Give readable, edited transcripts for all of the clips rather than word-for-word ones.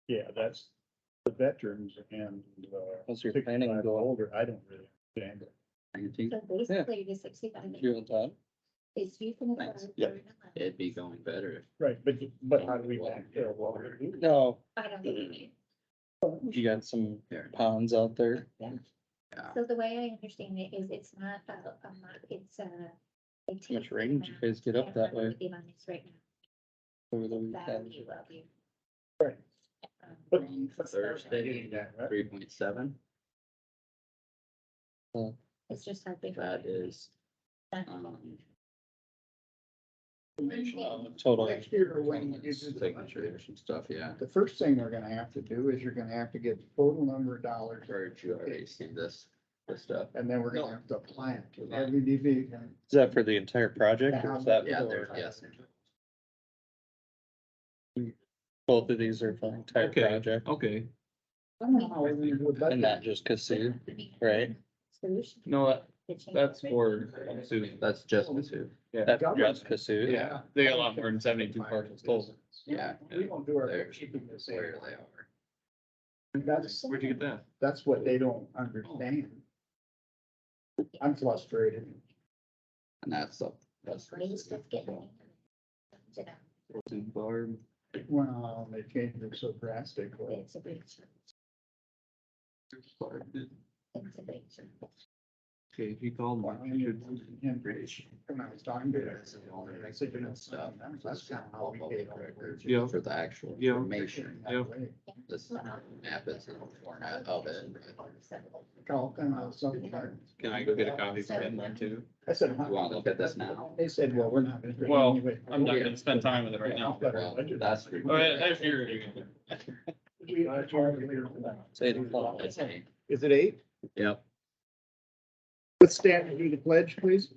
Yeah, that's the veterans and, What's your 65 planning and goal? older, I don't really understand it. 19, So basically, the 65 You and Todd? is you can. Thanks. Yeah. it'd be going better. Right, but how do we backfill what we're doing? No, I don't know. you got some Here. ponds out there. Yeah. So the way I understand it is it's not a month, it's a. How much rain did you guys get up that way The amount is right over the now. weekend? Value of you. Right. But- On but- Thursday, Yeah, right. 3.7, It's just how big. that is, Total. Next year, when you do signatures and stuff, yeah. the first thing we're gonna have to do is you're gonna have to get the total number of dollars, Or did you already see this stuff? and then we're gonna have to apply it to every division. Is that for the entire project or is that? Yeah, for- there, yes. Both of these are for the entire project Okay, I don't know how we're gonna do it, but and not just Kossuth, right? Solution. no, to change that's it. for Kossuth. That's just Kossuth. That's just Kossuth. Yeah, they got a lot more than 72 parcels total. Yeah. We don't do our There's bookkeeping the same. where they are. That's, Where'd you get that? that's what they don't understand. I'm frustrated. And that's up, that's. Ways of getting it. Barb. Well, they changed it so drastically. It's a big, it's a big. Okay, if you called Well, me, you should. And when I was talking to her, I said, you know, Stuff. that's kind of how we pay our records. Yeah. For the actual Yeah. information, Yeah. this map is a format of it. Call them out sometimes. Can I go get a copy for him then too? I said, You wanna look at this now? They said, well, we're not gonna. do it Well, anyway." I'm not gonna spend time with it right now. Well, that's. Oh, yeah, there's your. We are charging here. It's 8 o'clock. It's a- Is it 8? Yep. Let's stand and do the pledge, please.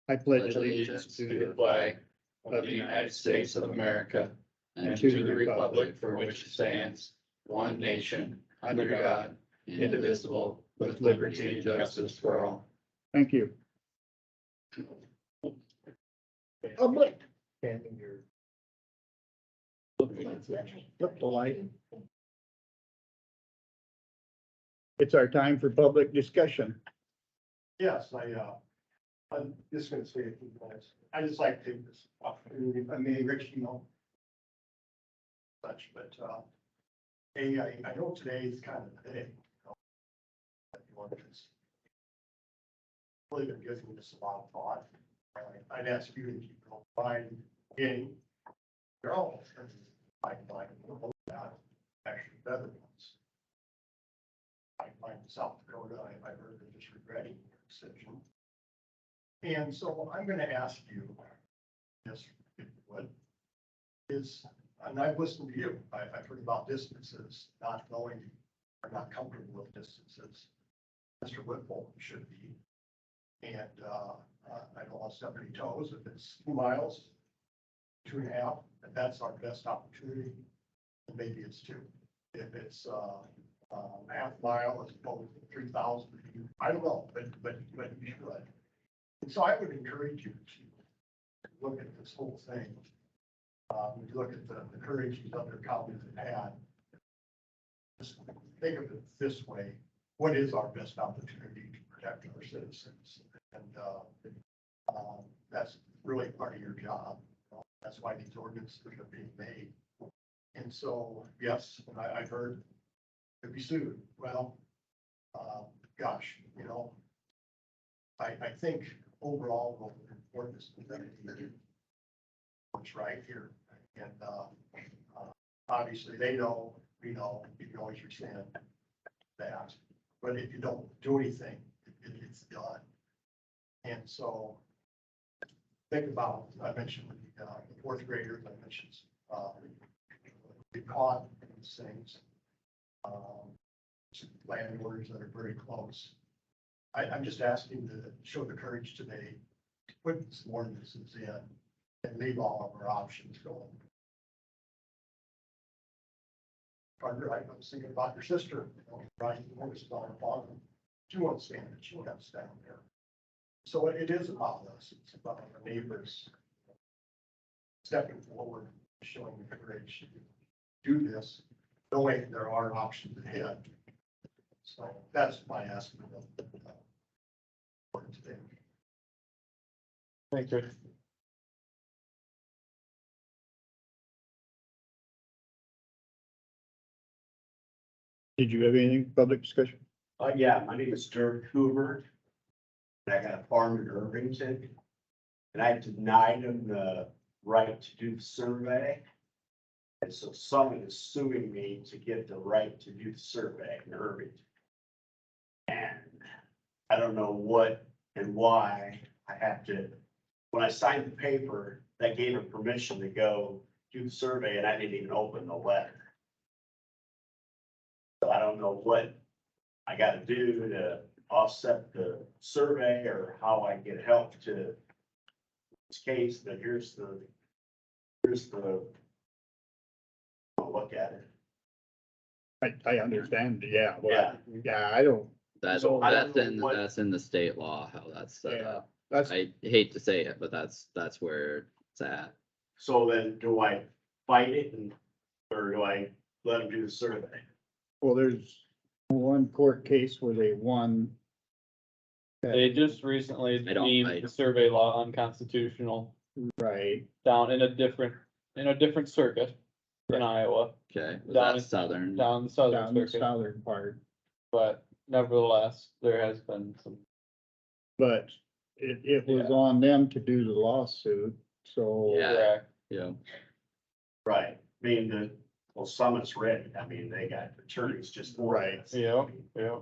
I pledge allegiance to the flag of the United States of America and to the republic for which it stands, one nation, under God, indivisible, with liberty and justice for all. Thank you. Public. Standing here. Flip the light. It's our time for public discussion. Yes, I'm just gonna say a few minutes. I just like to take this opportunity, I mean, Rich, you know. Such, but, hey, I know today is kind of the day. It's really been giving this a lot of thought. I'd ask you if you don't mind getting your own, I like that, actually better ones. I find South Dakota, I've heard they're just regretting their decision. And so I'm gonna ask you, yes, if you would, and I've listened to you, I've heard about distances, not knowing or not comfortable with distances. Mr. Whipple should be. And, I don't want to step any toes, if it's 2 miles, 2.5, and that's our best opportunity, then maybe it's 2. If it's, half mile as opposed to 3,000 feet, I don't know, but you should. And so I would encourage you to look at this whole thing. When you look at the courage these other counties have had, just think of it this way: what is our best opportunity to protect our citizens? And that's really part of your job. That's why these ordinances are being made. And so, yes, I've heard to be sued. Well, gosh, you know, I think overall, the importance of that what's right here. And obviously they know, we know, you can always rescind that. But if you don't do anything, it's done. And so think about, I mentioned the 4th graders, I mentioned get caught in these things. Landlords that are very close. I'm just asking to show the courage today to put some ordinances in and leave all of our options going. Carter, I was thinking about your sister, you know, Brian, was on a farm. She won't stand it, she won't stand there. So it is about us, it's about our neighbors stepping forward, showing the courage do this, knowing there are options ahead. So that's my estimate for today. Thank you. Did you have anything, public discussion? Yeah, my name is Dirk Hoover. And I got a farm in Irvington. And I denied him the right to do the survey. And so someone is suing me to get the right to do the survey in Irvington. And I don't know what and why I have to, when I signed the paper, that gave him permission to go do the survey and I didn't even open the letter. So I don't know what I gotta do to offset the survey or how I get help to this case, but here's I'll look at it. I understand, yeah, well, Yeah. yeah, I don't, That's, So I don't that's know in, what- that's in the state law, how that's set yeah, up. that's, I hate to say it, but that's where it's at. So then do I fight it or do I let him do the survey? well, there's one court case where they won. They just recently I don't- deemed the survey law unconstitutional Right, down in a different circuit in Iowa, Okay, was Down that in- southern? down the southern down the circuit. southern part, But nevertheless, there has been some, but it was Yeah. on them to do the lawsuit, so. Yeah. correct. Yeah, Right, I mean, Summit's ready. I mean, they got attorneys just. for Right. this. Yeah, yeah.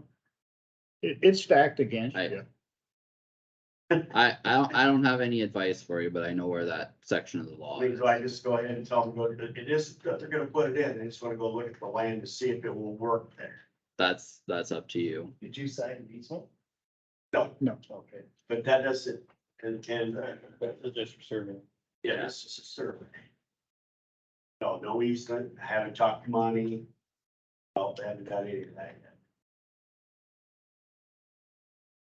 It's stacked against I- you. I don't have any advice for you, but I know where that section of the law I mean, is. do I just go ahead and tell them, it is, that they're gonna put it in, they just wanna go look at the land to see if it will work there. That's up to you. Did you sign these one? No, No, Okay. but that doesn't, and, That's the district survey. yeah, it's just a survey. No easement, I haven't talked money. No, they haven't done any of that yet.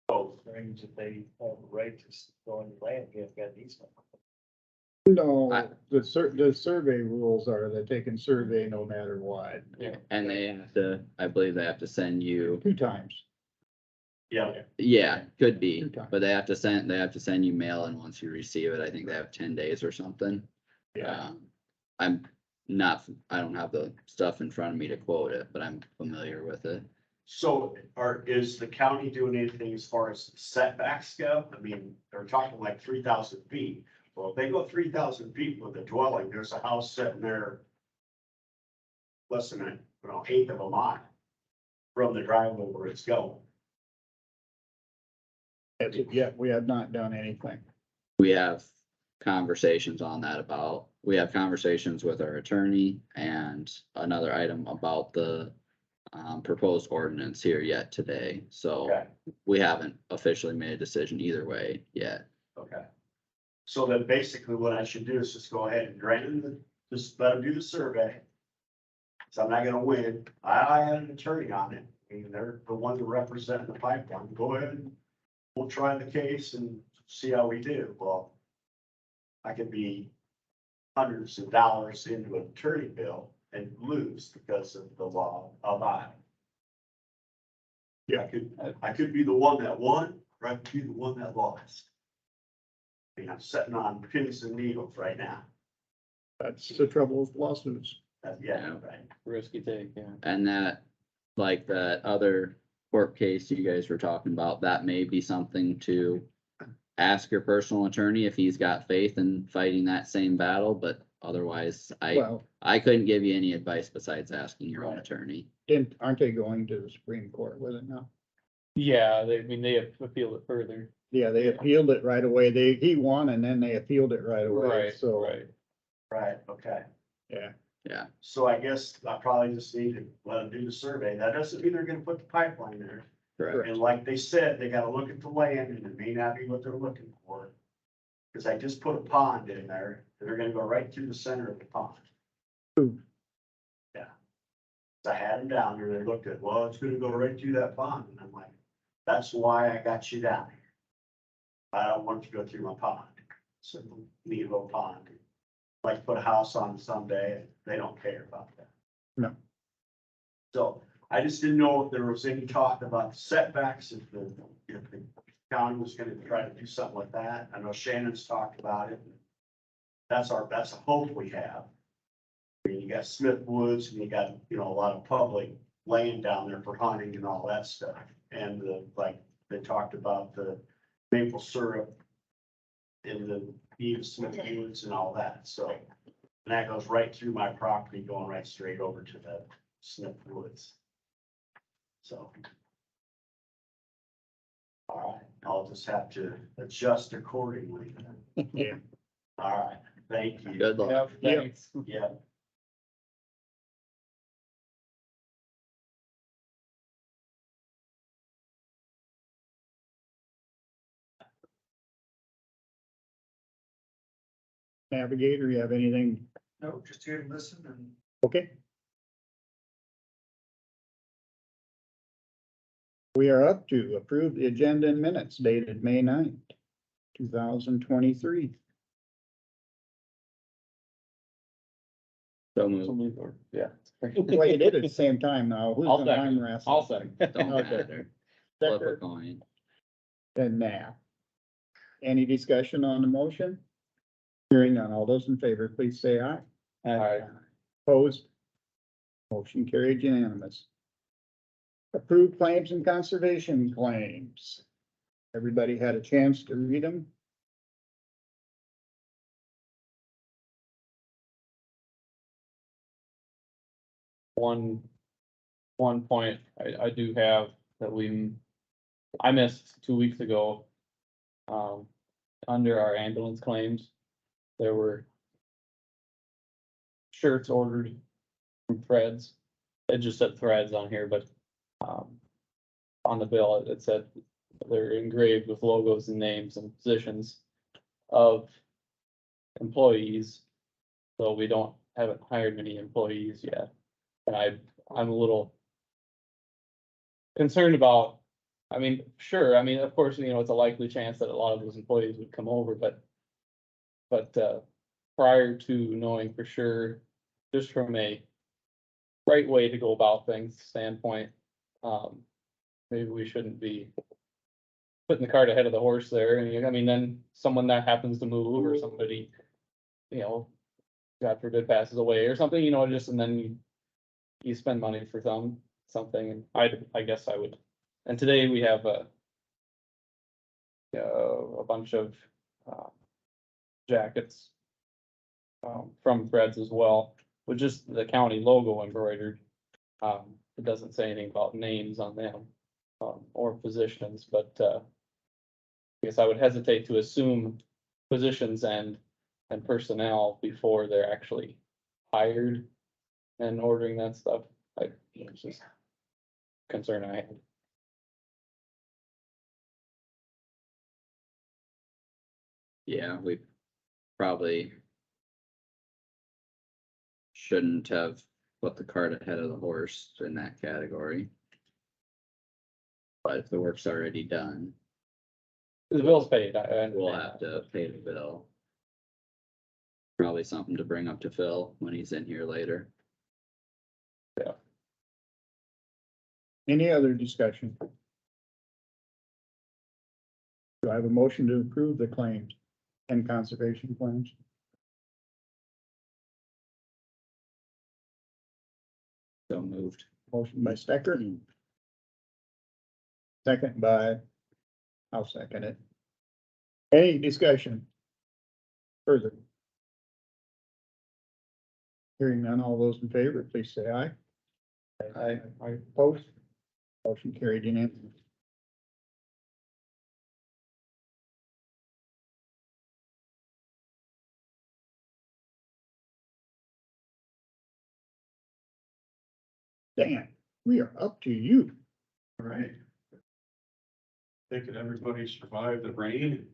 Oh, Means that they have the right to go on the land, you have got these. no, I- the survey rules are that they can survey no matter what, Yeah. And they have to, I believe they have to send you, 2 times. yeah, yeah, could be, Two times. but they have to send you mail and once you receive it, I think they have 10 days or something. Yeah, I'm not, I don't have the stuff in front of me to quote it, but I'm familiar with it. so is the county doing anything as far as setbacks go? I mean, they're talking like 3,000 feet. Well, if they go 3,000 feet with a dwelling, there's a house sitting there. Less than eighth of a mile from the driveway where it's going. that's it, yeah, we have not done anything. We have conversations on that we have conversations with our attorney and another item about the proposed ordinance here yet today, so Okay, we haven't officially made a decision either way yet. okay. So then basically what I should do is just go ahead and grant them, just let them do the survey. So I'm not gonna win. I had an attorney on it. I mean, they're the ones that represent the pipeline. Go ahead and we'll try the case and see how we do. Well, I could be hundreds of dollars into an attorney bill and lose because of the law of I. Yeah. I could be the one that won, or I could be the one that lost. I mean, I'm sitting on pins and needles right now. That's the trouble with lawsuits. Yeah, right. Risky take, yeah. And that, like that other court case you guys were talking about, that may be something to ask your personal attorney if he's got faith in fighting that same battle, but otherwise, Well, I couldn't give you any advice besides asking your own Right. attorney. aren't they going to the Supreme Court with it now? Yeah, they have appealed it further. Yeah, they appealed it right away. he won and then they appealed it right away, so, Right. Right, okay. yeah. Yeah, So I guess I probably just need to let them do the survey. That doesn't mean they're gonna put the pipeline there. correct. And like they said, they gotta look at the land and it may not be what they're looking for. Cause I just put a pond in there, and they're gonna go right through the center of the pond. Ooh. Yeah. So I had them down there, they looked at, well, it's gonna go right through that pond, and I'm like, that's why I got you down here. I don't want it to go through my pond, it's a neat little pond. Like to put a house on someday, they don't care about that. No. So I just didn't know if there was any talk about setbacks, if the county was gonna try to do something like that. I know Shannon's talked about it. That's a hope we have. I mean, you got Smith Woods and you got, a lot of public land down there for hunting and all that stuff. And like, they talked about the maple syrup in the Eve Smith Woods and all that, so. And that goes right through my property, going right straight over to the Smith Woods. So. All right, I'll just have to adjust accordingly. Yeah. All right, thank you. Good luck. Yeah, thanks. Yeah. Navigator, you have anything? No, just here to listen and. Okay. We are up to approve the agenda and minutes dated May 9th, 2023. So So move. move or- Yeah. Well, you did it at the same time now. Who's I'll the second. arm wrestle? I'll second. Don't Okay. matter. Flip a Stecker coin. and Knapp. Any discussion on the motion? Hearing none. All those in favor, please say aye. All right. Opposed? Motion carried unanimous. Approved claims and conservation claims. Everybody had a chance to read them? One point I do have that I missed 2 weeks ago. Under our ambulance claims, there were shirts ordered from Threads. It just said Threads on here, but, on the bill, it said they're engraved with logos and names and positions of employees. So we haven't hired many employees yet. And I'm a little concerned about, sure, of course, it's a likely chance that a lot of those employees would come over, but prior to knowing for sure, just from a right way to go about things standpoint, maybe we shouldn't be putting the cart ahead of the horse there. And then someone that happens to move or somebody, God forbid, passes away or something, and then you spend money for something, and I guess I would. And today we have a bunch of jackets from Threads as well, with just the county logo embroidered. It doesn't say anything about names on them or positions, but I guess I would hesitate to assume positions and personnel before they're actually hired and ordering that stuff. It's just a concern I had. Yeah, we probably shouldn't have put the cart ahead of the horse in that category. But if the work's already done, The bill's paid. we'll have to pay the bill. Probably something to bring up to Phil when he's in here later. Any other discussion? Do I have a motion to approve the claims and conservation claims? So moved. Motion by Stecker. Second by, I'll second it. Any discussion? Further? Hearing none, all those in favor, please say aye. I Opposed? Motion carried unanimously. Dan, we are up to you. All right. Thinking everybody survived the rain.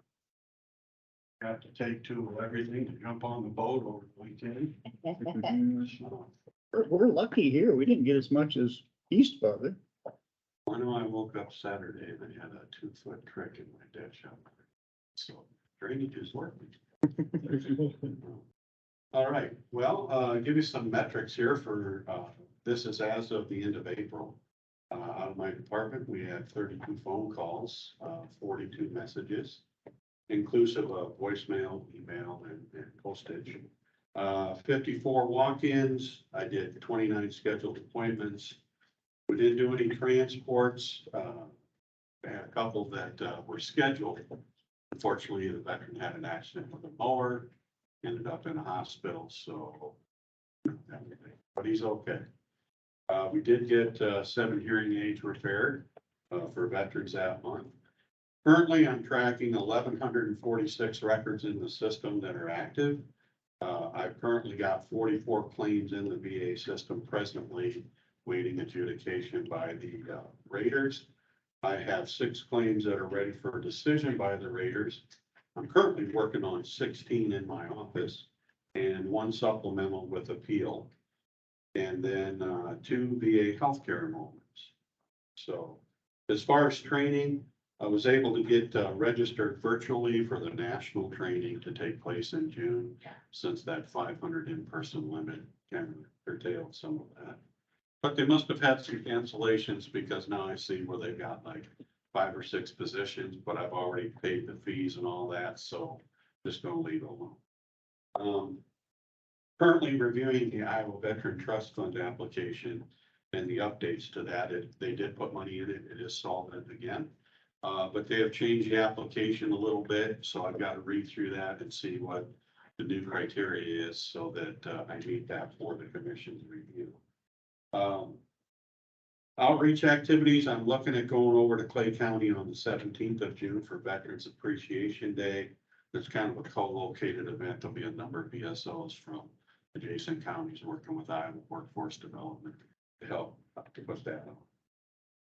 Have to take to everything to jump on the boat over the weekend. We're lucky here. We didn't get as much as east of it. I know I woke up Saturday and I had a 2-foot creek in my ditch. So drainage is working. All right, well, give you some metrics here for this is as of the end of April. Out of my department, we had 32 phone calls, 42 messages, inclusive of voicemail, email, and postage. 54 walk-ins. I did 29 scheduled appointments. We didn't do any transports. We had a couple that were scheduled. Unfortunately, the veteran had an accident with a mower, ended up in a hospital, so. But he's okay. We did get 7 hearing aids repaired for veterans that month. Currently, I'm tracking 1,146 records in the system that are active. I've currently got 44 claims in the VA system presently waiting adjudication by the raters. I have 6 claims that are ready for a decision by the raters. I'm currently working on 16 in my office and 1 supplemental with appeal. And then 2 VA healthcare enrollments. So as far as training, I was able to get registered virtually for the national training to take place in June, since that 500 in-person limit can curtail some of that. But they must have had some cancellations, because now I see where they've got like 5 or 6 positions, but I've already paid the fees and all that, so just gonna leave it alone. Currently reviewing the Iowa Veteran Trust Fund application and the updates to that. They did put money in it. It is solvent again. But they have changed the application a little bit, so I've got to read through that and see what the new criteria is, so that I meet that for the commission's review. Outreach activities, I'm looking at going over to Clay County on the 17th of June for Veterans Appreciation Day. It's kind of a co-located event. There'll be a number of VSOs from adjacent counties working with Iowa Workforce Development to help to put that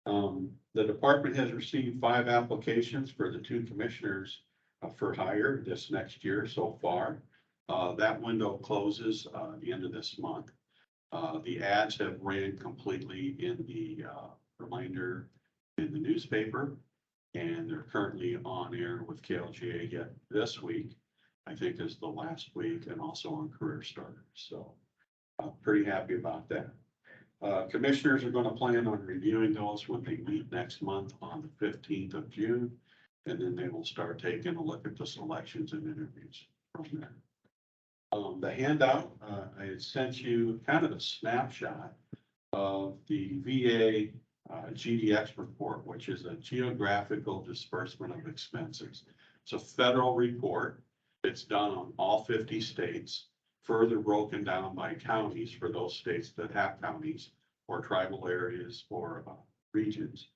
on. The department has received 5 applications for the 2 commissioners for hire this next year so far. That window closes the end of this month. The ads have ran completely in the reminder in the newspaper, and they're currently on air with KLGA yet this week. I think is the last week, and also on Career Starter. So I'm pretty happy about that. Commissioners are going to plan on reviewing those when they meet next month on the 15th of June. And then they will start taking a look at the selections and interviews from there. The handout, I had sent you kind of a snapshot of the VA GDX report, which is a geographical disbursement of expenses. It's a federal report. It's done on all 50 states, further broken down by counties for those states that have counties or tribal areas or regions.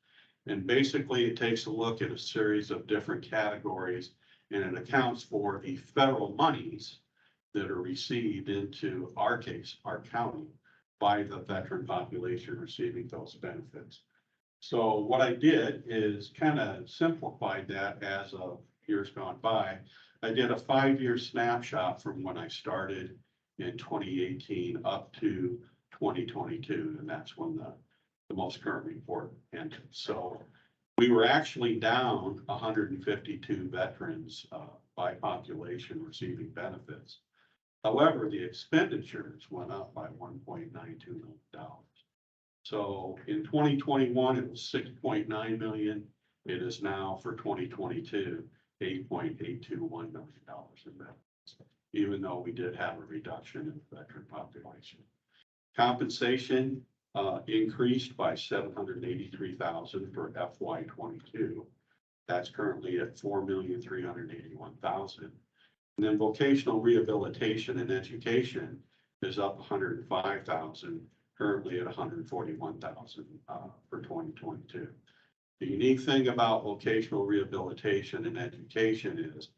And basically it takes a look at a series of different categories, and it accounts for the federal monies that are received into our case, our county, by the veteran population receiving those benefits. So what I did is kind of simplified that as of years gone by. I did a 5-year snapshot from when I started in 2018 up to 2022, and that's when the most current report ended. So we were actually down 152 veterans by population receiving benefits. However, the expenditures went up by $1.92 million. So in 2021, it was $6.9 million. It is now for 2022, $8.821 million in benefits, even though we did have a reduction in the veteran population. Compensation increased by $783,000 for FY22. That's currently at $4,381,000. And then vocational rehabilitation and education is up $105,000, currently at $141,000 for 2022. The unique thing about vocational rehabilitation and education is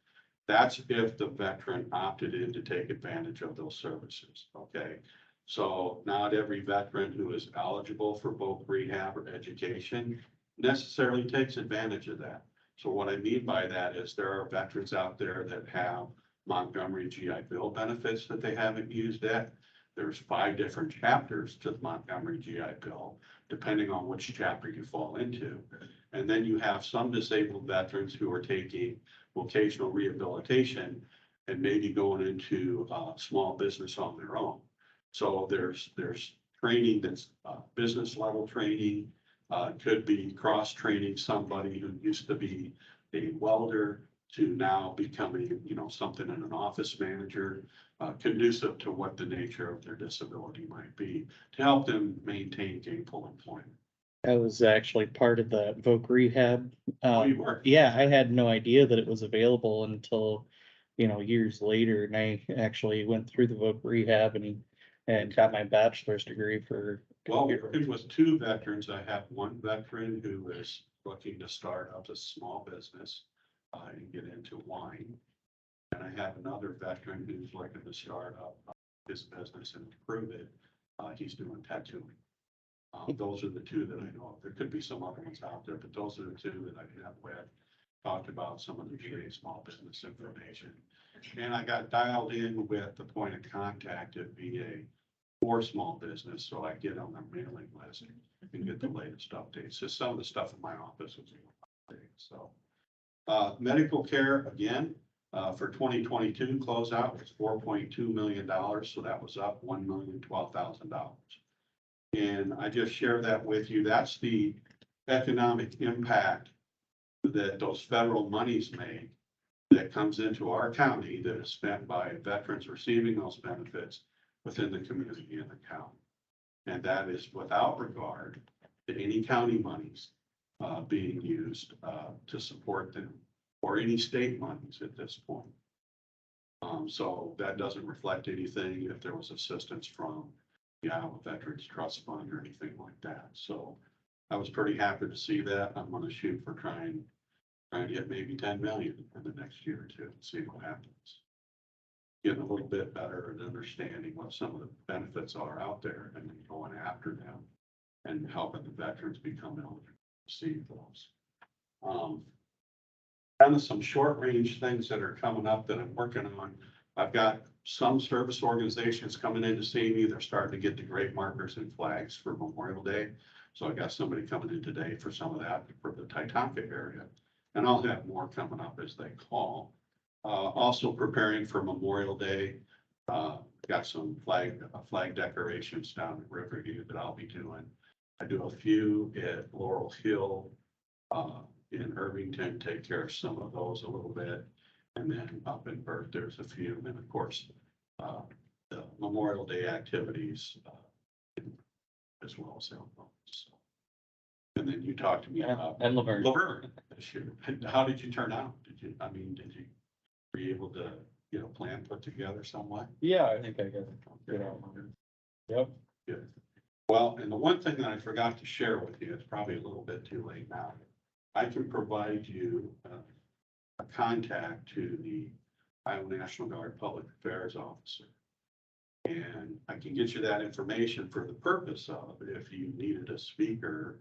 that's if the veteran opted in to take advantage of those services, okay? So not every veteran who is eligible for both rehab or education necessarily takes advantage of that. So what I mean by that is there are veterans out there that have Montgomery GI Bill benefits that they haven't used yet. There's 5 different chapters to the Montgomery GI Bill, depending on which chapter you fall into. And then you have some disabled veterans who are taking vocational rehabilitation and maybe going into small business on their own. So there's training that's, business level training. Could be cross-training somebody who used to be a welder to now becoming, something in an office manager. Conducive to what the nature of their disability might be, to help them maintain gainful employment. I was actually part of the voc rehab. Oh, you were? Yeah, I had no idea that it was available until, years later, and I actually went through the voc rehab and got my bachelor's degree for. Well, working with two veterans, I have one veteran who is looking to start up a small business and get into wine. And I have another veteran who's looking to start up his business and improve it. He's doing tattooing. Those are the two that I know of. There could be some other ones out there, but those are the two that I have with. Talked about some of the very small business information. And I got dialed in with the point of contact at VA for small business, so I get on their mailing list and get the latest updates. So some of the stuff in my office is updated, so. Medical care, again, for 2022 closeout was $4.2 million, so that was up $1,012,000. And I just share that with you. That's the economic impact that those federal monies make that comes into our county that is spent by veterans receiving those benefits within the community and the county. And that is without regard to any county monies being used to support them, or any state monies at this point. So that doesn't reflect anything if there was assistance from the Iowa Veterans Trust Fund or anything like that. So I was pretty happy to see that. I'm gonna shoot for trying to get maybe 10 million in the next year or two and see what happens. Getting a little bit better at understanding what some of the benefits are out there and then going after them and helping the veterans become eligible to receive those. Kind of some short range things that are coming up that I'm working on. I've got some service organizations coming in to see me. They're starting to get the great markers and flags for Memorial Day. So I got somebody coming in today for some of that for the Titanca area. And I'll have more coming up as they call. Also preparing for Memorial Day. Got some flag decorations down at Riverview that I'll be doing. I do a few at Laurel Hill in Irvington, take care of some of those a little bit. And then up in Burt, there's a few. And then of course, the Memorial Day activities as well as so. And then you talked to me about And Laverne. Laverne this year. How did you turn out? Were you able to get a plan put together somewhat? Yeah, I think I got it. Yep. Good. Well, and the one thing that I forgot to share with you, it's probably a little bit too late now. I can provide you a contact to the Iowa National Guard Public Affairs Officer. And I can get you that information for the purpose of if you needed a speaker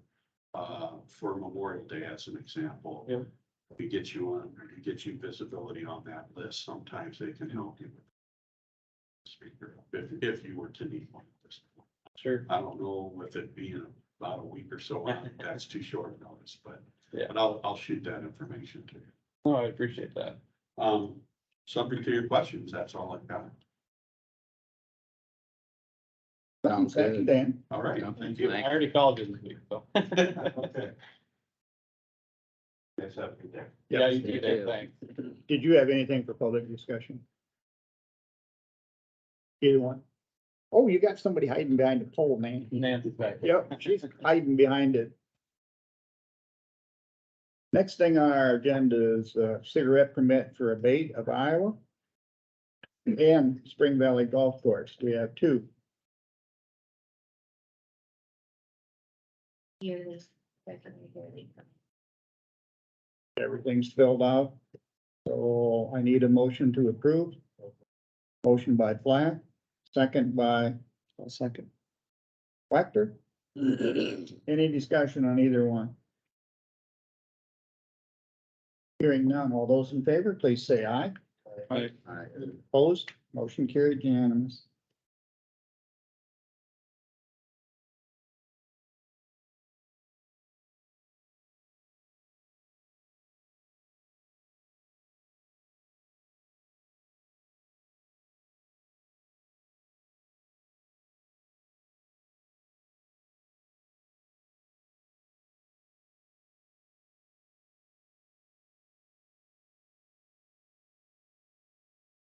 for Memorial Day as an example. Yeah. We get you visibility on that list. Sometimes they can help you with the speaker if you were to need one at this point. Sure. I don't know if it being about a week or so, that's too short a notice, but Yeah. but I'll shoot that information to you. No, I appreciate that. Subject to your questions, that's all I've got. Sounds good, Dan. All right, thank you. I already called you this week, so. Okay. Yes, have a good day. Yeah, you did, thanks. Did you have anything for public discussion? Either one? Oh, you got somebody hiding behind the pole, man. Nancy's back. there. Yep, she's hiding behind it. Next thing on our agenda is a cigarette permit for Abate of Iowa and Spring Valley Golf Course. We have two. Yearly, definitely yearly. Everything's filled out. So I need a motion to approve. Motion by Flack, second by Second. Wactor. Any discussion on either one? Hearing none. All those in favor, please say aye. Aye. Opposed, motion carried unanimous.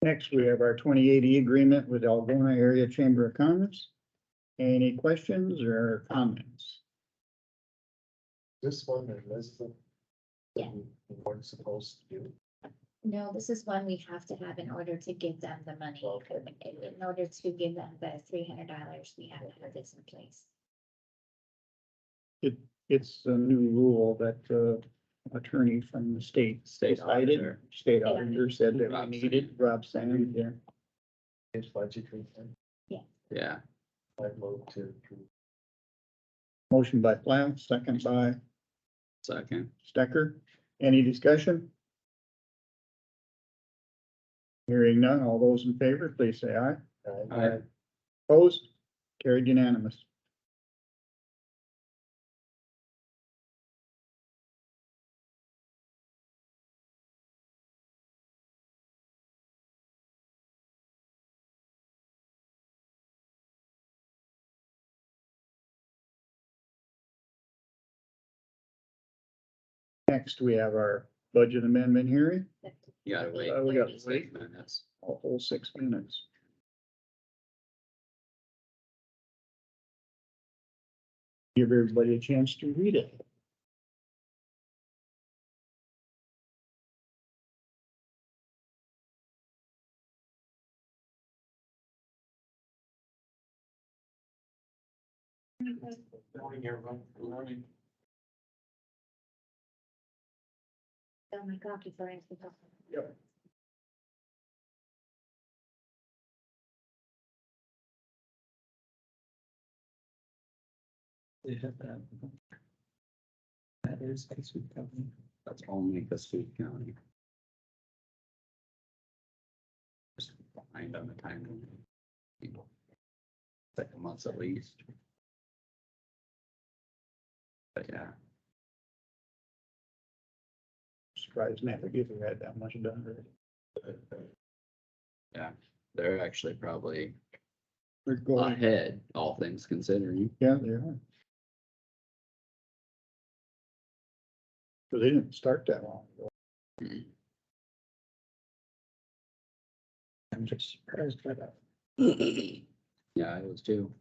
Next, we have our 2080 agreement with Algona Area Chamber of Commerce. Any questions or comments? This one, or this one? Yeah. What it's supposed to do. No, this is one we have to have in order to give them the money. In order to give them the $300, we have to have this in place. It's a new rule that attorney from the state. State decided. auditor. State auditor said that Rob we needed, Rob Sand, yeah. It's budgetary thing. Yeah, I move to approve. Motion by Plow, second by second. Stecker. Any discussion? Hearing none, all those in favor, please say aye. Aye. Opposed? Carried unanimous. Next, we have our budget amendment hearing, You gotta wait. we gotta wait. Minutes. a whole 6 minutes. Give everybody a chance to read it. Morning, everyone. Morning. Oh my God, before I forgot. They have that. That is Kossuth County. That's only Kossuth County. Just behind on the timeline. Like a month at least. But yeah, Surprised Navigator had that much done already. yeah, they're actually probably They're going, ahead, all things considering. yeah, they are. So they didn't start that long ago. Mhm. I'm just surprised by that. Yeah, I was too.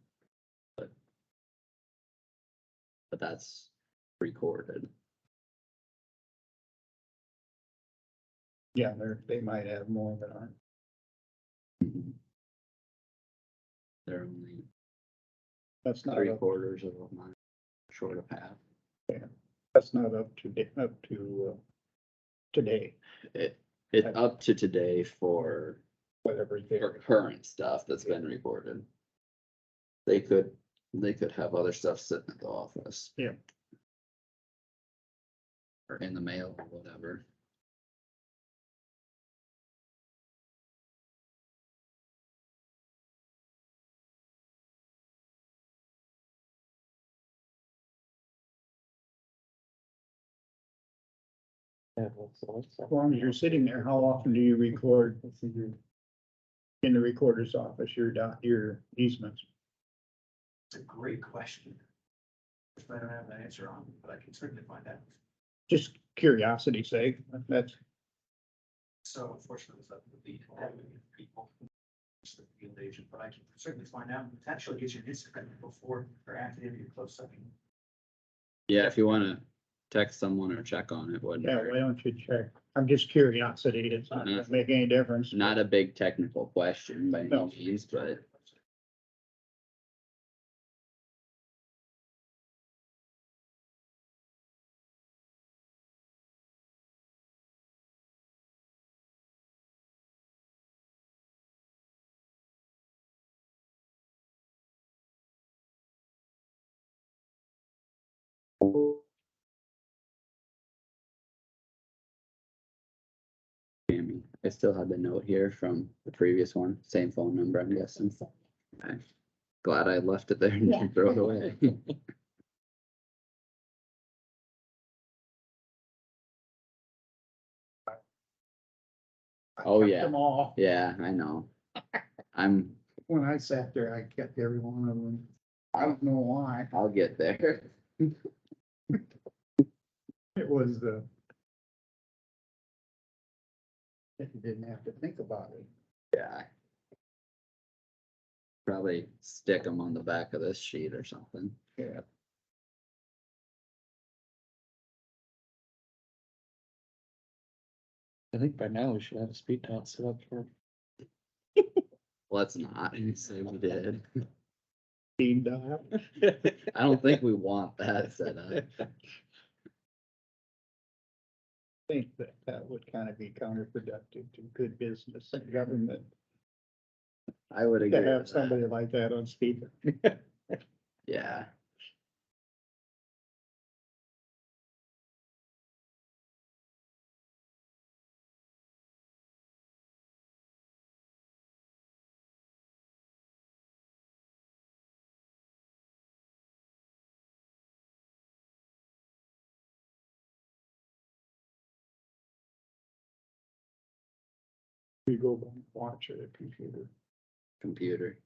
But that's recorded. Yeah, they might have more than I. Mhm. They're only That's not, 3/4 of a mile, short of half. that's not up to today, It's up to today for whatever they're. current stuff that's been recorded. They could have other stuff sitting at the office. Yeah. Or in the mail or whatever. As long as you're sitting there, how often do you record in the recorder's office, your easements? It's a great question. I don't have an answer on, but I can certainly find out. Just curiosity sake, that's, So unfortunately, it's up to the people. It's the field agent, but I can certainly find out and potentially get you an Instagram before or after your close second. Yeah, if you wanna text someone or check on it, wouldn't yeah, hurt. why don't you check? I'm just curiosity, it's not gonna make any difference. Not a big technical question by No. any means, but Tammy, I still have the note here from the previous one, same phone number, I'm guessing. I'm glad I left it there and Yeah. didn't throw it away. I Oh, kept yeah. them all. Yeah, I know. I'm, When I sat there, I kept every one of them. I don't know why. I'll get there. It was the. You didn't have to think about it. Yeah. Probably stick them on the back of this sheet or something. Yeah. I think by now we should have a speed dot set up for. Let's not say we did. Speed dial. I don't think we want that set up. Think that that would kind of be counterproductive to good business and government I would agree to have with that. somebody like that on speaker. Yeah. We go and watch a computer. Computer.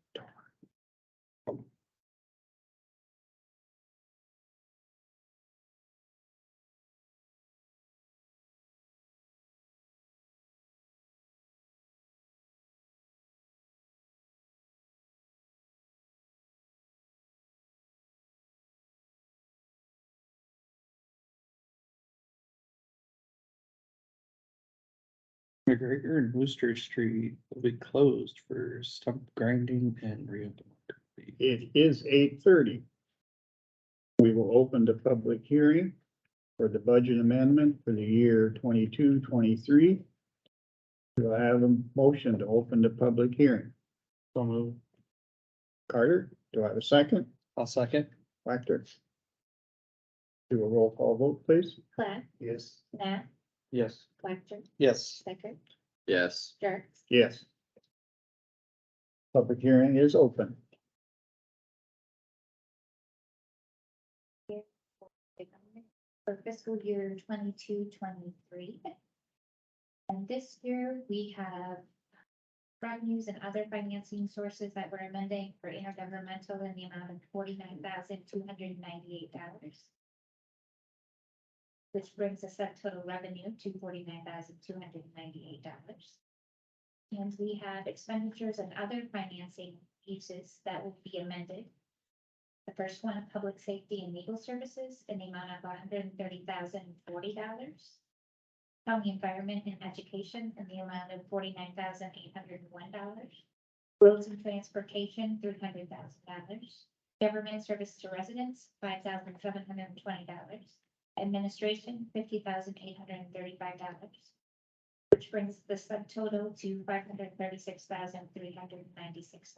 McGregor and Wooster Street will be closed for stump grinding and reopen. It is 8:30. We will open the public hearing for the budget amendment for the year 22-23. Do I have a motion to open the public hearing? So move. Carter, do I have a second? I'll second. Wactor? Do a roll call vote, please. Plath, Yes. Nat, Yes. Wactor, Yes. Stecker, Yes. Jerks. Yes. Public hearing is open. For fiscal year 22-23. And this year, we have revenues and other financing sources that we're amending for intergovernmental in the amount of $49,298. Which brings the subtotal revenue to $49,298. And we have expenditures and other financing uses that will be amended. The first one, public safety and legal services in the amount of $130,040. County environment and education in the amount of $49,801. Roads and transportation, $300,000. Government service to residents, $5,720. Administration, $50,835. Which brings the subtotal to $536,396.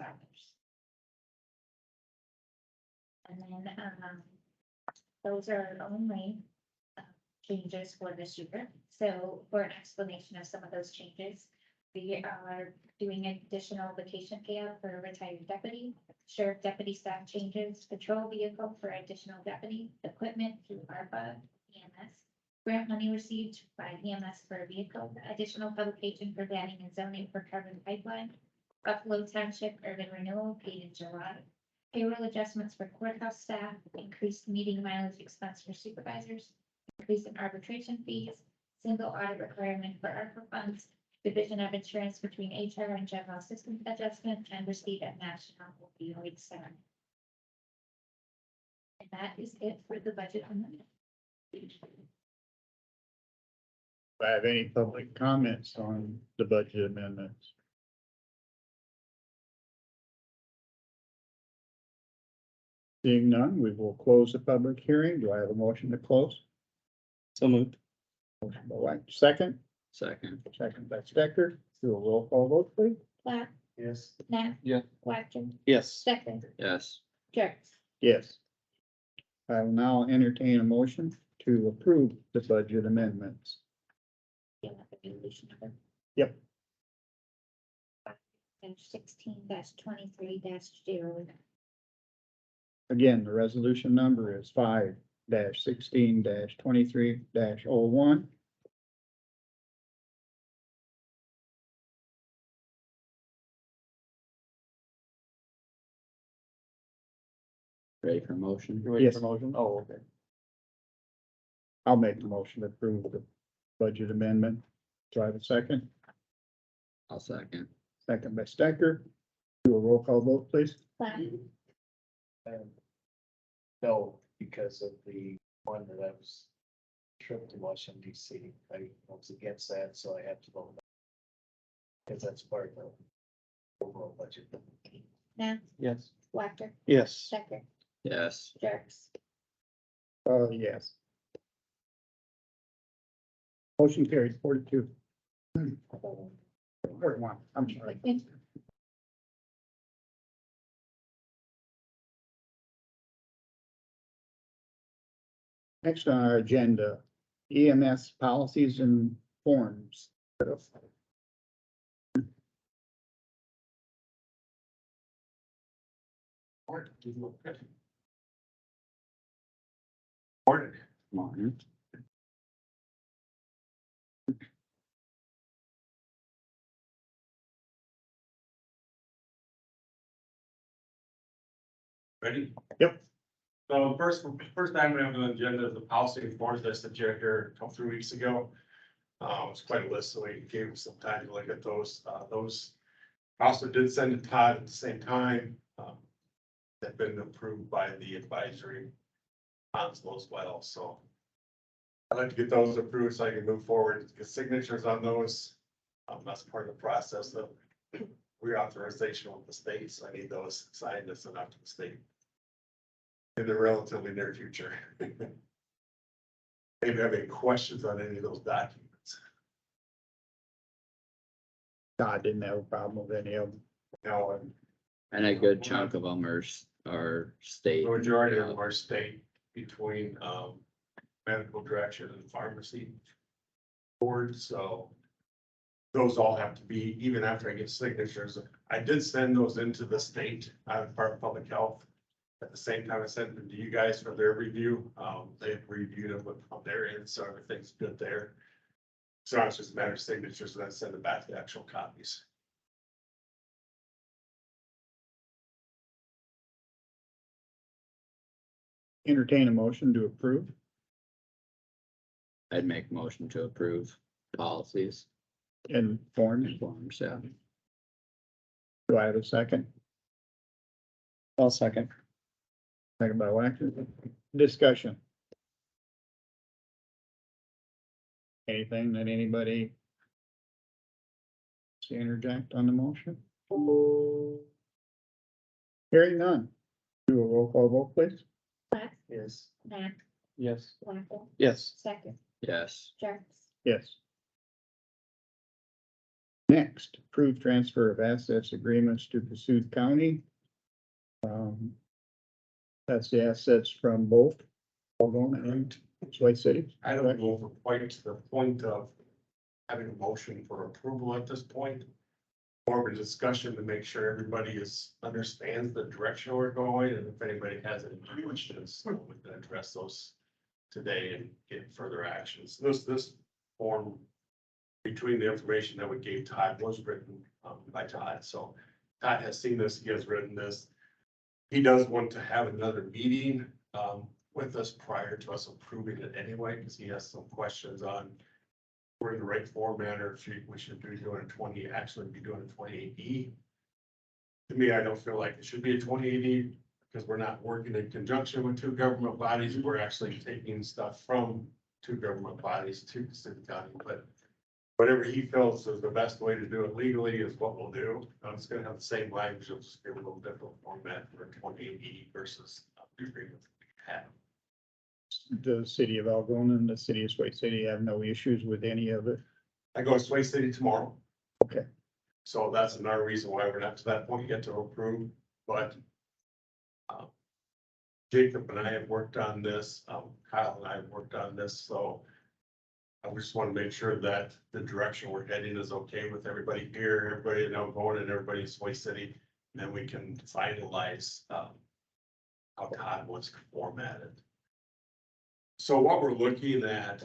And then, those are only changes for this year. So for an explanation of some of those changes, we are doing additional vacation payout for a retired deputy, sheriff deputy staff changes, patrol vehicle for additional deputy, equipment through ARPA, EMS, grant money received by EMS for a vehicle, additional publication for planning and zoning for carbon pipeline, Buffalo Township urban renewal paid in July, payroll adjustments for courthouse staff, increased meeting mileage expense for supervisors, increase in arbitration fees, single audit requirement for ARPA funds, division of insurance between HR and general system adjustment, and receipt at national opioid center. And that is it for the budget amendment. Do I have any public comments on the budget amendments? Seeing none, we will close the public hearing. Do I have a motion to close? So moved. Motion by White, second, Second. second by Stecker. Do a roll call vote, please. Plath, Yes. Nat. Yeah. Wactor, Yes. Stecker, Yes. Jerks. Yes. I will now entertain a motion to approve the budget amendments. You have a resolution number. Yep. 16-23-0. Again, the resolution number is 5-16-23-01. Ready for motion? You ready Yes. for motion? Oh, okay. I'll make the motion to approve the budget amendment. Do I have a second? I'll second. second by Stecker. Do a roll call vote, please. Plath, No, because of the one that I was trip to Washington DC. I was against that, so I have to vote. Because that's part of the overall budget. Nah, Yes. Wactor, Yes. Stecker, Yes, Jerks. Yes. Motion carried 42. 41, I'm sorry. Next on our agenda, EMS policies and forms. Morning. morning. Ready? Yep. So first time we have an agenda is the policy and forms list that you had here a couple, 3 weeks ago. It's quite a list, so we gave us some time to look at those. Those also did send to Todd at the same time. They've been approved by the advisory council as well, so. I'd like to get those approved so I can move forward, get signatures on those. That's part of the process of reauthorization with the state, so I need those signed and sent out to the state in the relatively near future. Maybe have any questions on any of those documents? Todd didn't have a problem with any of them. No, And a good chunk of them are state. the majority of them are state between, medical direction and pharmacy board, so those all have to be, even after I get signatures. I did send those into the state, Department of Public Health. At the same time, I sent them to you guys for their review. They've reviewed them on their end, so everything's good there. So it's just a matter of signatures, and then send it back to actual copies. Entertain a motion to approve. I'd make motion to approve policies And forms. and forms, yeah. Do I have a second? I'll second. Second by Wactor. Discussion. Anything that anybody to interject on the motion? Hearing none. Do a roll call vote, please. Plath, Yes. Nah, Yes. Wactor, Yes. Stecker, Yes, Jerks. Yes. Next, approved transfer of assets agreements to Kossuth County. That's the assets from both Algona and Sway City. I don't know if we're quite to the point of having a motion for approval at this point. More of a discussion to make sure everybody understands the direction we're going, and if anybody has any questions, we can address those today and get further actions. This form, between the information that we gave Todd, was written by Todd, so Todd has seen this, he has written this. He does want to have another meeting with us prior to us approving it anyway, because he has some questions on we're in the right format, or if we should be doing a 20, actually be doing a 28E. To me, I don't feel like it should be a 28E, because we're not working in conjunction with two government bodies. We're actually taking stuff from two government bodies to city county, but whatever he feels is the best way to do it legally is what we'll do. It's gonna have the same language, it'll just be a little different format for 28E versus the agreement we have. The city of Algona and the city of Sway City have no issues with any of it. I go to Sway City tomorrow. Okay. So that's another reason why we're not to that point yet to approve, but Jacob and I have worked on this, Kyle and I have worked on this, so I just want to make sure that the direction we're heading is okay with everybody here, everybody in Algona and everybody in Sway City. And then we can finalize how Todd wants to format it. So what we're looking at,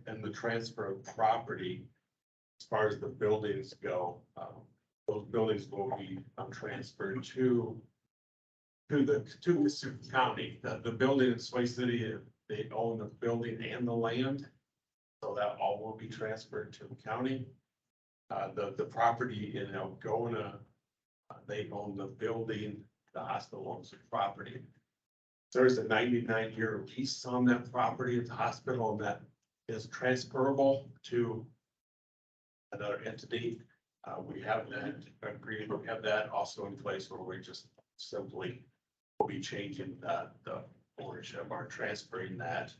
and the transfer of property, as far as the buildings go, those buildings will be transferred to Kossuth County. The building in Sway City, they own the building and the land. So that all will be transferred to the county. The property in Algona, they own the building, the hospital owns the property. There's a 99-year lease on that property at the hospital, and that is transferable to another entity. We have that agreed, we have that also in place where we just simply will be changing the ownership or transferring that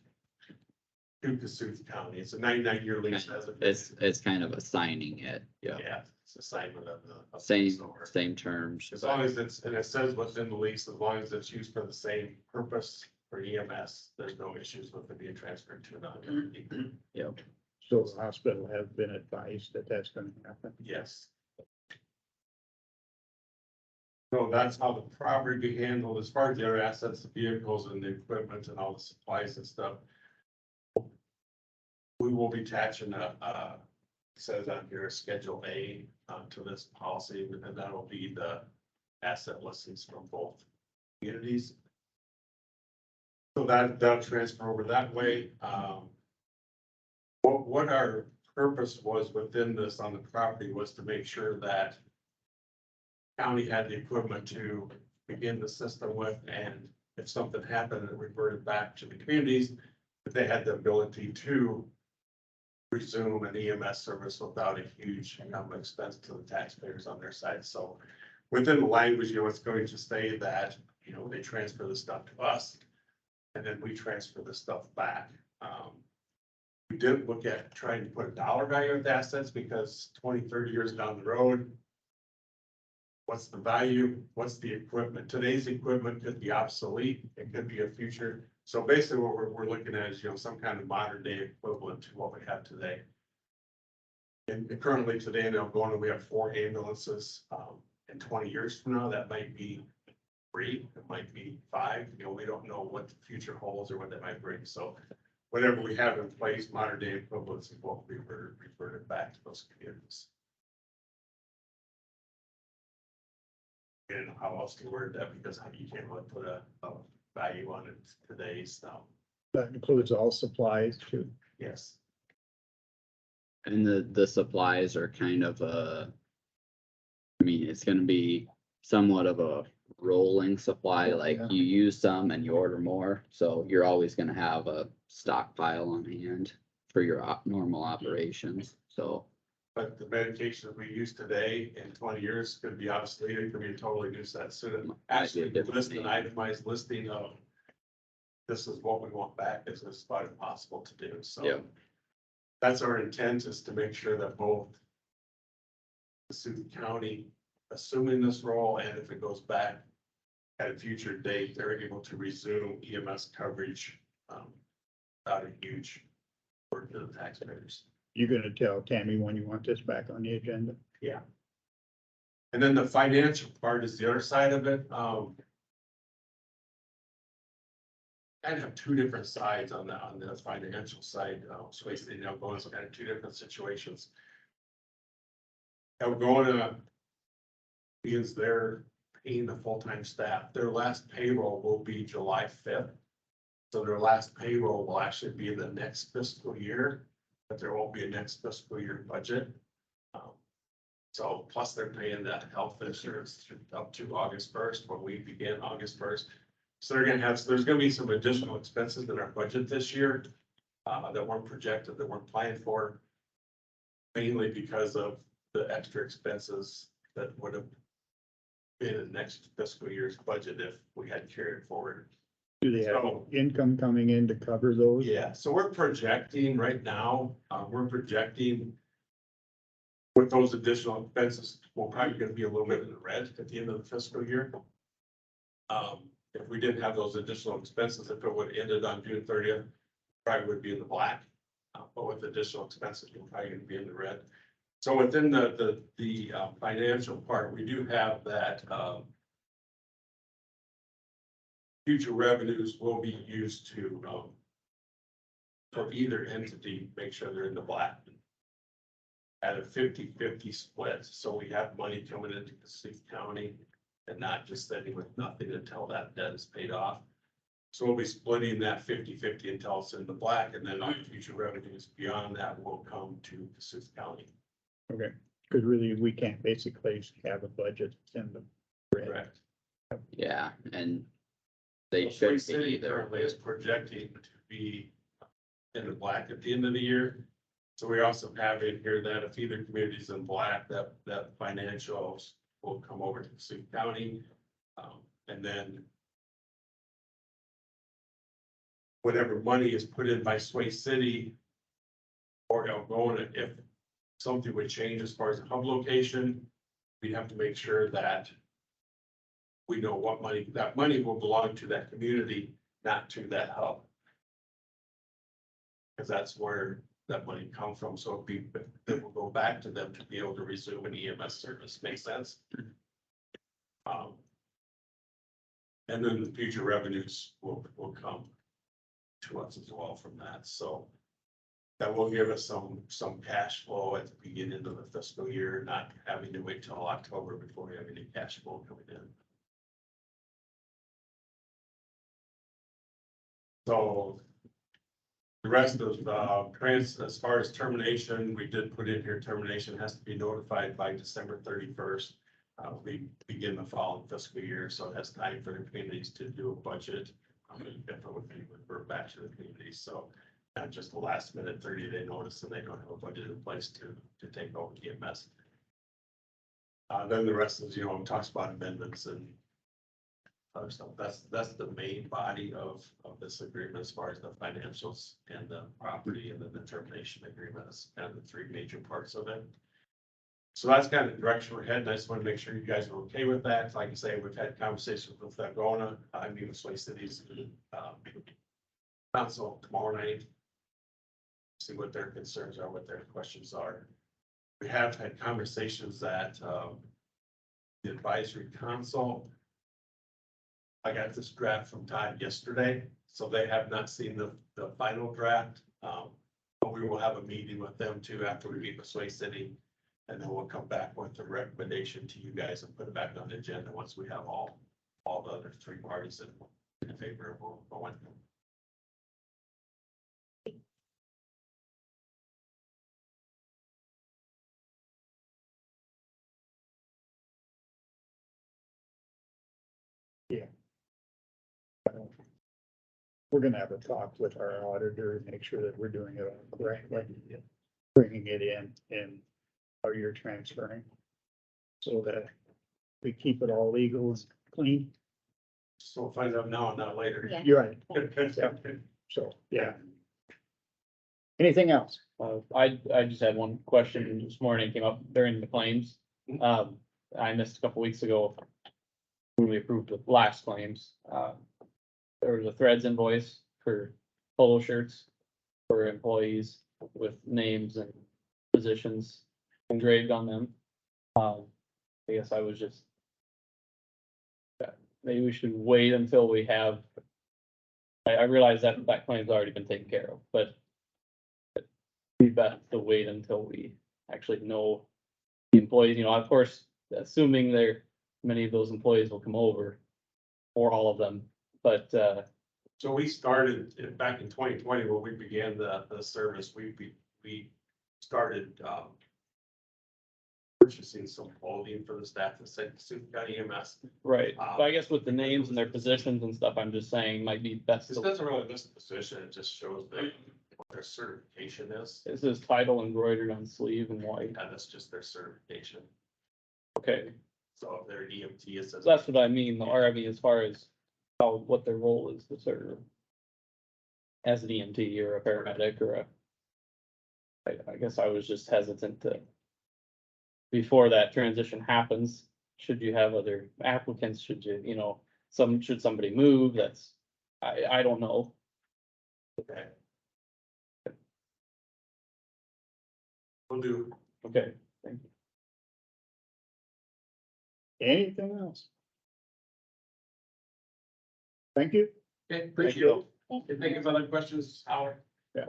to Kossuth County. It's a 99-year lease. It's kind of assigning it, yeah, Yeah, it's assignment of the. same terms. As long as it's, and it says within the lease, as long as it's used for the same purpose for EMS, there's no issues with it being transferred to another entity. Yep, So the hospital has been advised that that's gonna happen. Yes. So that's how the property be handled as far as the other assets, the vehicles and the equipment and all the supplies and stuff. We will be attaching it says on here, Schedule A, to this policy, and that'll be the asset listings from both communities. So that'll transfer over that way. What our purpose was within this on the property was to make sure that county had the equipment to begin the system with, and if something happened, it reverted back to the communities, that they had the ability to resume an EMS service without a huge expense to the taxpayers on their side. So within the language, it's going to say that, they transfer the stuff to us, and then we transfer the stuff back. We did look at trying to put a dollar value of the assets, because 20, 30 years down the road, what's the value? What's the equipment? Today's equipment could be obsolete. It could be a future. So basically what we're looking at is, some kind of modern day equivalent to what we have today. And currently today in Algona, we have 4 ambulances. In 20 years from now, that might be 3, it might be 5. We don't know what the future holds or what that might bring. So whatever we have in place, modern day equivalents is what we reverted back to those communities. I don't know how else to word that, because you can't really put a value on it today, so, That includes all supplies too. yes. and the supplies are kind of it's gonna be somewhat of a rolling supply, like Yeah. you use some and you order more, so you're always gonna have a stockpile on hand for your normal operations, so. But the medication that we use today in 20 years could be obsolete, it could be a totally new set, so Might be a actually different list an name. itemized listing of this is what we want back, is about impossible to do, so. Yeah. That's our intent, is to make sure that both Kossuth County assuming this role, and if it goes back at a future date, they're able to resume EMS coverage without a huge burden to the taxpayers. You're gonna tell Tammy when you want this back on the agenda. Yeah. And then the financial part is the other side of it. Kind of have 2 different sides on the financial side. So basically, going to kind of 2 different situations. Algona means they're paying the full-time staff. Their last payroll will be July 5th. So their last payroll will actually be the next fiscal year, but there won't be a next fiscal year budget. So plus they're paying that health insurance up to August 1st, when we begin August 1st. So there's gonna be some additional expenses in our budget this year that weren't projected, that weren't planned for. Mainly because of the extra expenses that would have been in next fiscal year's budget if we had carried it forward. Do they have So- income coming in to cover those? Yeah, so we're projecting right now, with those additional expenses, we're probably gonna be a little bit in the red at the end of the fiscal year. If we didn't have those additional expenses, if it would have ended on June 30th, probably would be in the black. But with additional expenses, we're probably gonna be in the red. So within the financial part, we do have that, future revenues will be used to, for either entity, make sure they're in the black. At a 50-50 split, so we have money coming into Kossuth County and not just sitting with nothing until that debt is paid off. So we'll be splitting that 50-50 until it's in the black, and then our future revenues beyond that will come to Kossuth County. Okay, Cause really, we can't basically have a budget in the. red. Correct. Yeah, and they Soy should City be either. currently is projecting to be in the black at the end of the year. So we also have in here that if either community's in black, that financials will come over to Kossuth County. And then whatever money is put in by Sway City or Algona, if something would change as far as the hub location, we'd have to make sure that we know what money, that money will belong to that community, not to that hub. Because that's where that money comes from, so it will go back to them to be able to resume an EMS service, makes sense? And then the future revenues will come to us as well from that, so. That will give us some cash flow at the beginning of the fiscal year, not having to wait till October before we have any cash flow coming in. So. The rest of as far as termination, we did put in here, termination has to be notified by December 31st. We begin the following fiscal year, so it has time for the communities to do a budget. We're back to the communities, so not just the last minute 30-day notice and they don't have a budget in place to take over EMS. Then the rest is, talks about amendments and other stuff. That's the main body of this agreement as far as the financials and the property and then the termination agreements and the three major parts of it. So that's kind of the direction we're heading. I just want to make sure you guys are okay with that. Like I say, we've had conversations with Algona. I meet with Sway City's council tomorrow night. See what their concerns are, what their questions are. We have had conversations that the advisory council. I got this draft from Todd yesterday, so they have not seen the final draft. But we will have a meeting with them too after we meet with Sway City. And then we'll come back with a recommendation to you guys and put it back on the agenda once we have all the other three parties in favor of one. We're gonna have a talk with our auditor and make sure that we're doing it all correctly, bringing it in and how you're transferring. So that we keep it all legal and clean. So we'll find out now and not later. Yeah. You're right. So, yeah. Anything else? I just had one question this morning, came up during the claims. I missed a couple weeks ago when we approved the last claims. There was a Threads invoice for polo shirts for employees with names and positions engraved on them. I guess I was just maybe we should wait until we have. I realize that claim's already been taken care of, but it'd be best to wait until we actually know the employees, of course, assuming many of those employees will come over, or all of them, but, So we started back in 2020 when we began the service, we started, purchasing some clothing for the staff that said Kossuth County EMS. right, but I guess with the names and their positions and stuff, I'm just saying might be best. This doesn't really list the position, it just shows what their certification is. It says title embroidered on sleeve in white. And that's just their certification. Okay, So if they're an EMT, it says. so that's what I mean, or I mean, as far as what their role is to serve. As an EMT or a paramedic or I guess I was just hesitant to. Before that transition happens, should you have other applicants, should you, should somebody move, I don't know. Okay. Will do. Okay, thank you. Anything else? Thank you. Okay, appreciate it. Thank If you have other questions, Howard. Yeah.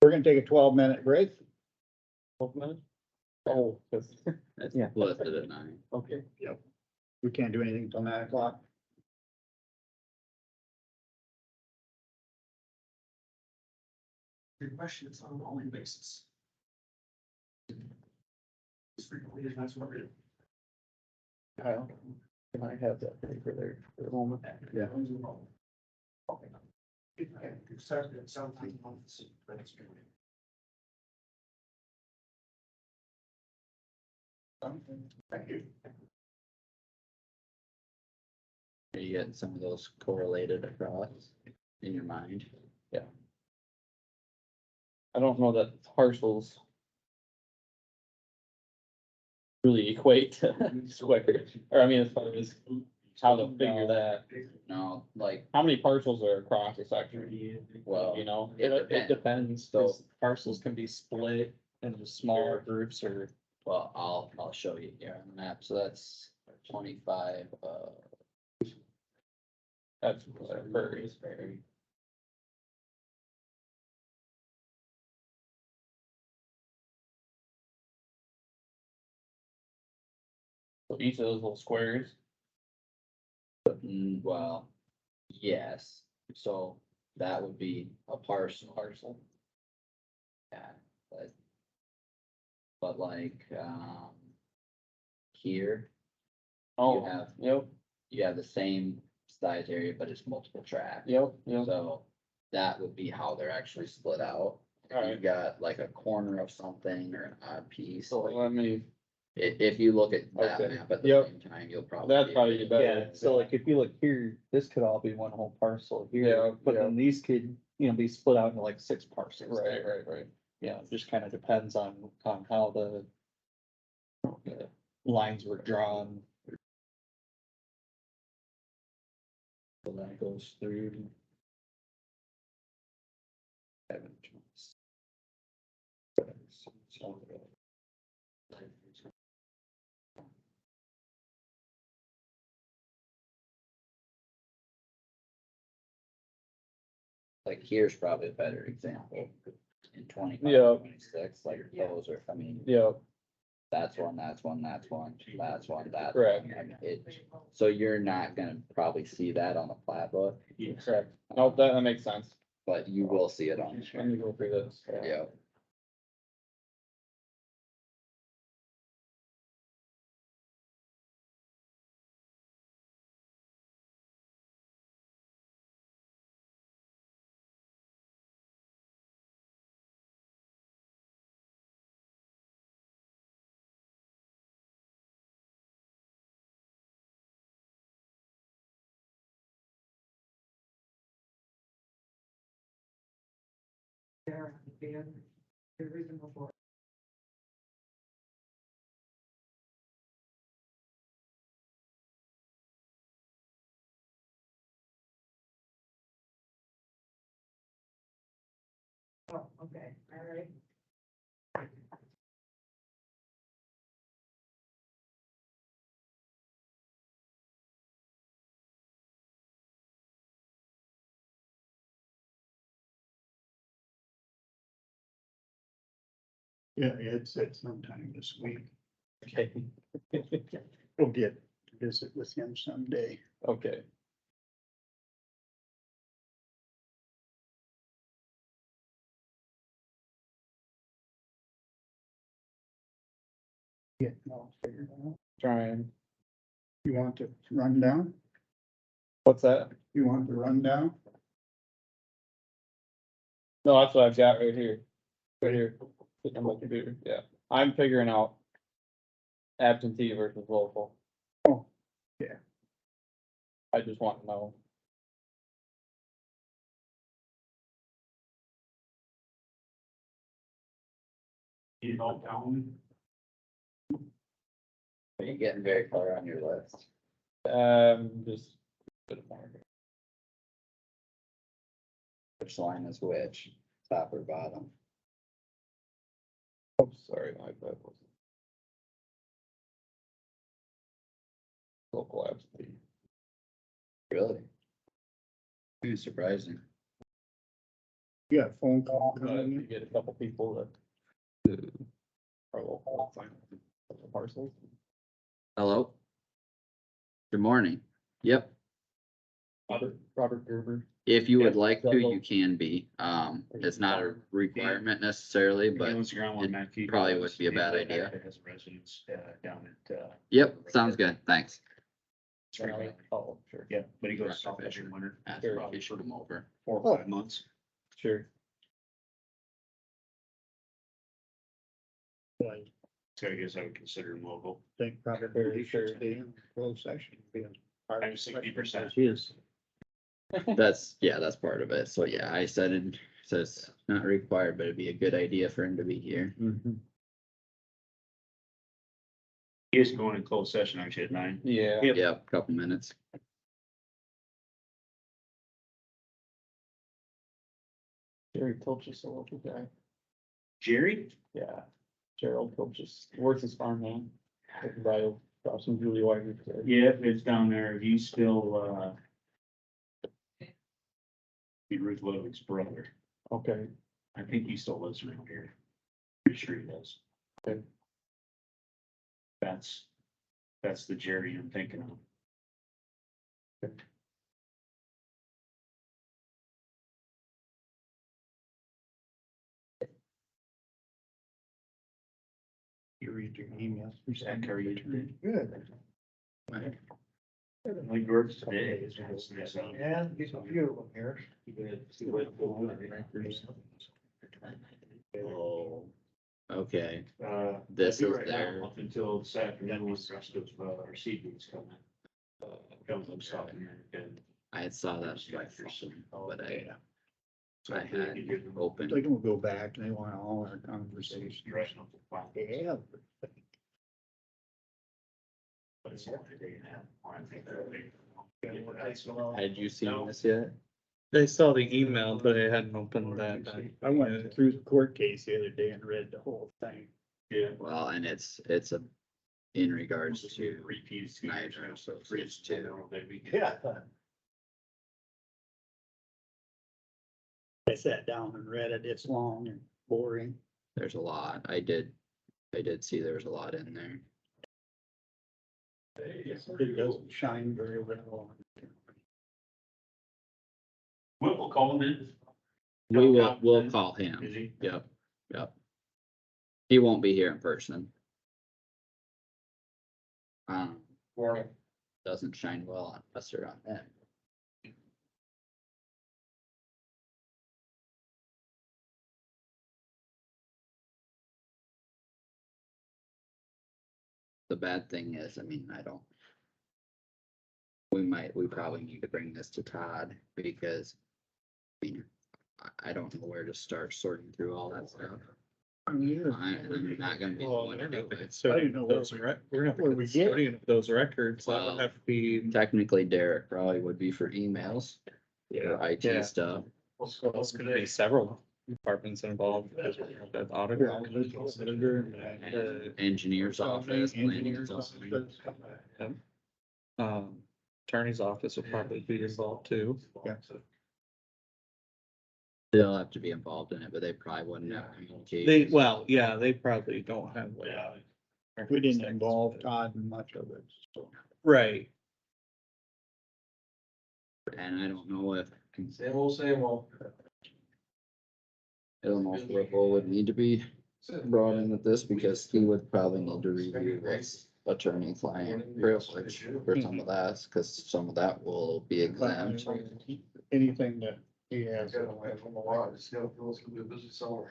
We're gonna take a 12-minute break. 12 minutes? Oh, that's, That's Yeah. listed at 9. okay. We can't do anything until 9 o'clock. Your questions on a rolling basis. Kyle, can I have that paper there for a moment? Yeah. Thank you. Are you getting some of those correlated across in your mind? I don't know that parcels really equate to squares, or I mean, as far as how to figure that. No, like, How many parcels are across a section, well, you know? It depends, So- so parcels can be split into smaller groups or. well, I'll show you here on the map. So that's 25, That's prairies. So each of those little squares, well, yes, so that would be a parcel. Yeah, but. But like, here, oh, have- yep, you have the same size area, but it's multiple tracks. yep, yep, So that would be how they're actually split out. If Alright. you've got like a corner of something or an odd piece, so like, let me, if you look at that Okay. map at the Yep. same time, you'll probably. that'd be probably able be to- better. Yeah, so like if you look here, this could all be one whole parcel Yeah, here, but yeah. then these could, be split out into like 6 parcels. Right, right. Yeah, it just kind of depends on how the lines were drawn. So that goes through. Like here's probably a better example. In 25, Yeah. 26, like those are, I mean, Yeah, that's one, that's one, that's one, that's one, that's Correct. one. I mean, so you're not gonna probably see that on the plat book, correct. Nope, that makes sense. but you will see it on Let me go through this. yeah. Yeah, Ed said sometime this week. Okay, We'll get to visit with him someday. okay. Get it all figured out. Trying, You want the rundown? what's that? You want the rundown? No, that's what I've got right here. Right here, sitting on my computer, yeah. I'm figuring out absentee versus local. Oh, yeah. I just want to know. Are you getting very far on your list? Just. a bit more. Which line is which, top or bottom? Oh, sorry, my bad. Local absentee. Really? Pretty surprising. You got a phone call You coming in? get a couple people that. Are local, fine, parcels. Hello? Good morning. Yep, Robert Gerber. If you would Yeah, like to, that you can be. It's not a requirement necessarily, but it probably would be a bad idea. Residents, down at, Yep, sounds good. Thanks. Oh, sure. yeah, but he goes Rock south every Fisher. winter, Ask Sure. if you should come over. 4 or 5 months. Sure. I So I guess I would consider him local. think probably Very should sure. stay in closed session. Being part I'm of 60%. His. That's, yeah, that's part of it. So yeah, I said it says not required, but it'd be a good idea for him to be here. He is going in closed session actually at 9. Yeah. Yep, couple minutes. Jerry Pilch's a local guy. Jerry? Yeah. Gerald Pilch's works his farm now. By some Julie Weiger. Yeah, it's down there. He's still, Ruth Ludwig's brother. Okay. I think he still lives around here. Pretty sure he does. Okay. That's the Jerry I'm thinking of. You read your emails. Zach, how are you today? Good. Like works today. Yeah, get a few of them here. Oh. Okay, Uh, This I'll be is right now their- up until this afternoon, when the rest of, our seed beans come in. Comes up stopping here and. I had saw that by some, but I So I had opened. They can go back and they want all our conversations. Yeah. But it's only a day and a half. I think they're- Had you seen this yet? I saw the email, but I hadn't opened that. I went through the court case the other day and read the whole thing. Yeah. Well, and it's a, in regards to Repeats. Niagara, so it's two. Yeah. I sat down and read it. It's long and boring. There's a lot. I did see there was a lot in there. It doesn't shine very well. We'll call him in. We'll call him. Is he? Yep. He won't be here in person. Doesn't shine well on us or on him. The bad thing is, I mean, we probably need to bring this to Todd because, I mean, I don't know where to start sorting through all that stuff. I'm not gonna be the one to do it. So I didn't know those we're gonna have to get custodian of those records. That Well, would have to be. Technically, Derek probably would be for emails, for Yeah. IT stuff. There's gonna be several departments involved because we have that auditor. Engineer's office, planning Engineer's office. office. Attorney's office will probably be involved too. Yeah. They'll have to be involved in it, but they probably wouldn't have communication. They probably don't have like. We didn't involve Todd in much of it, so. Right. And I don't know if, Same old. I don't know if Whipple would need to be brought in with this because he would probably need to review this attorney-client privilege for some of that, because some of that will be exempt. Anything that he has. So.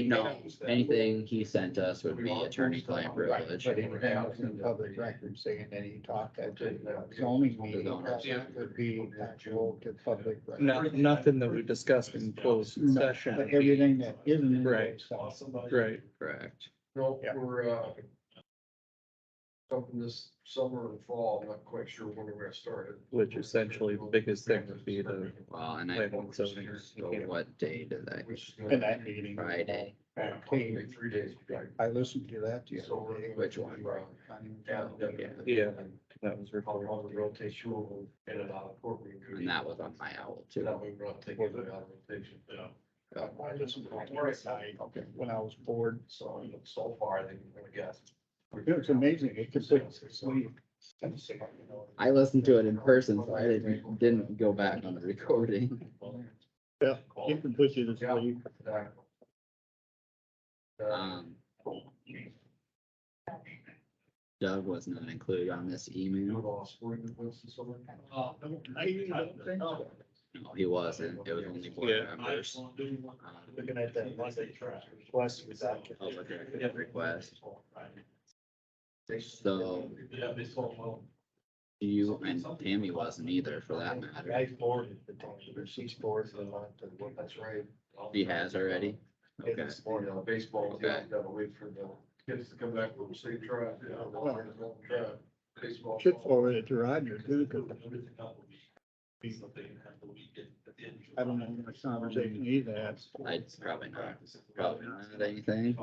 No, anything he sent us would be attorney-client privilege. But anything else in public record saying that he talked at the zoning meeting, that would be actual to public. record. Nothing that we discussed in closed No, session. but everything that isn't in Right. closed session. Right. Correct. No, Yeah. we're, something this summer and fall, I'm not quite sure when we're gonna start it. Which essentially the biggest thing would be the. Well, and I, planning and zoning. so what day did I, Which is In gonna. that meeting. Friday? Okay, 3 days. I listened to that the other day. Which one? Yeah, that was How recorded. long the rotation will in and out of courtroom. And that was on my owl too. That way we're not taking it out of rotation. I listened to it last night when I was bored. So far, I think we're gonna get. It was amazing. It could put you to sleep. I listened to it in person, so I didn't go back on the recording. Yeah, you can put you to sleep. Um, Doug was not included on this email. I usually don't think so. No, he wasn't. It was only board Yeah. members. Looking at that Monday, West was out. Public record request. So you and Tammy wasn't either for that matter. I forwarded the thing, but she's forwarded the month, and what, that's right. He has already? Okay. This morning, Baseball, Okay. gotta wait for the kids to come back from the state track. Baseball. Should forward it to Roger too, 'cause I don't know how much conversation he's had. I'd probably not anything.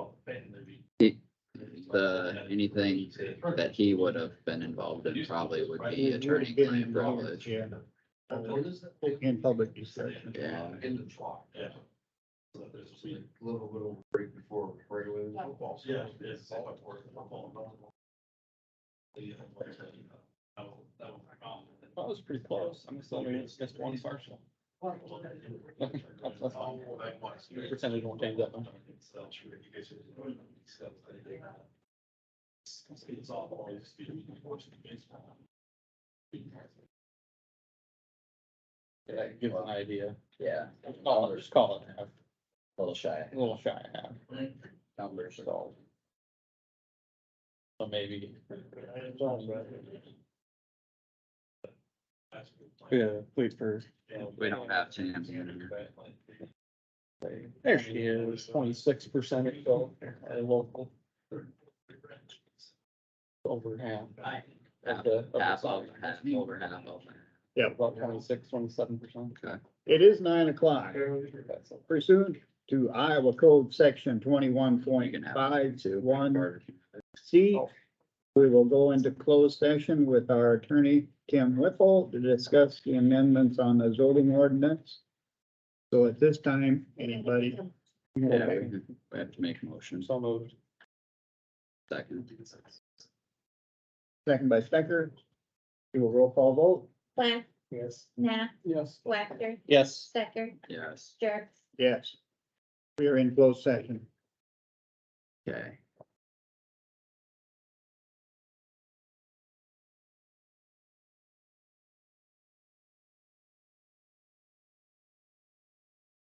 Anything that he would have been involved in probably would be attorney-client privilege. Yeah. In public discussion. Yeah. In the clock, yeah. So there's a little break before regular football. Yeah, it's all at work. That was pretty close. I'm assuming it's just one parcel. That's fine. Percentage won't change that much. It's all always. Yeah, it gives an idea. Yeah. Just call it half, A little shy. a little shy of half. Numbers. So. So maybe. Yeah, wait for, We don't have Tammy in here. There she is, 26% or so, local. Over half. Half of, over half of. About 27%. Okay. It is 9 o'clock. Pursuant to Iowa Code Section 21.51 C, we will go into closed session with our attorney, Kim Whipple, to discuss the amendments on the zoning ordinance. So at this time, anybody? Yeah, we have to make a motion. So moved. Second. Second by Stecker. Do a roll call vote? Black, Yes. Nah, Yes. Wactor, yes. Stecker, Yes. Jerks. Yes. We are in closed session. Okay.